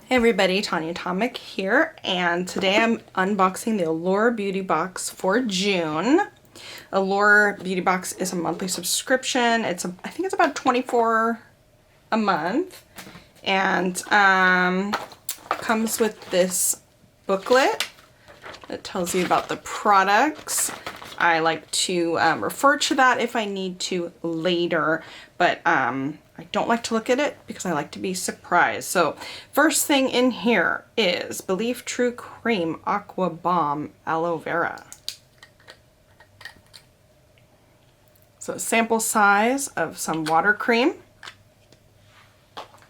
Hey everybody, Tonjia Tomic here, and today I'm unboxing the Allure Beauty Box for June. Allure Beauty Box is a monthly subscription. I think it's about $24 a month, and comes with this booklet that tells you about the products. I like to refer to that if I need to later, but I don't like to look at it because I like to be surprised. So first thing in here is Believe True Cream Aqua Balm Aloe Vera. So a sample size of some water cream.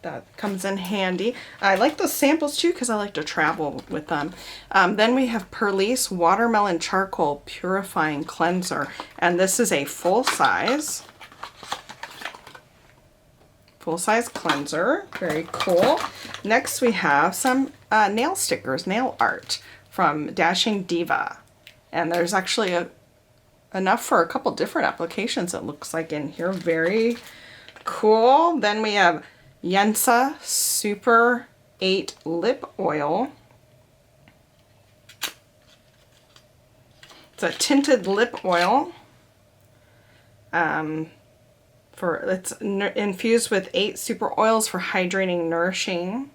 That comes in handy. I like those samples too because I like to travel with them. Then we have Perlice Watermelon Charcoal Purifying Cleanser, and this is a full-size cleanser. Very cool. Next we have some nail stickers, nail art from Dashing Diva, and there's actually enough for a couple different applications, it looks like, in here. Very cool. Then we have Yensa Super 8 Lip Oil. It's a tinted lip oil. It's infused with 8 super oils for hydrating, nourishing.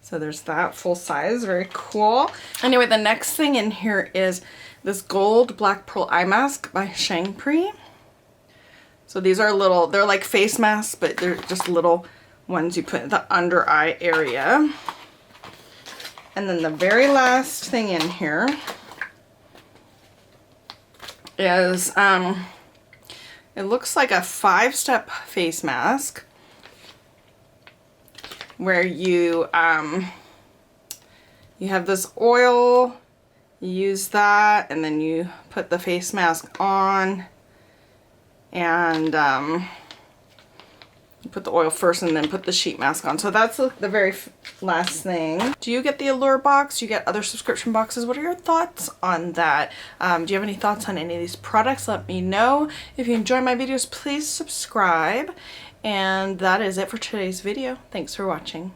So there's that, full size, very cool. Anyway, the next thing in here is this Gold Black Pearl Eye Mask by Shangpri. So these are little, they're like face masks, but they're just little ones you put in the under eye area. And then the very last thing in here is, it looks like a 5-step face mask where you have this oil, you use that, and then you put the face mask on, and you put the oil first and then put the sheet mask on. So that's the very last thing. Do you get the Allure box? Do you get other subscription boxes? What are your thoughts on that? Do you have any thoughts on any of these products? Let me know. If you enjoy my videos, please subscribe. And that is it for today's video. Thanks for watching.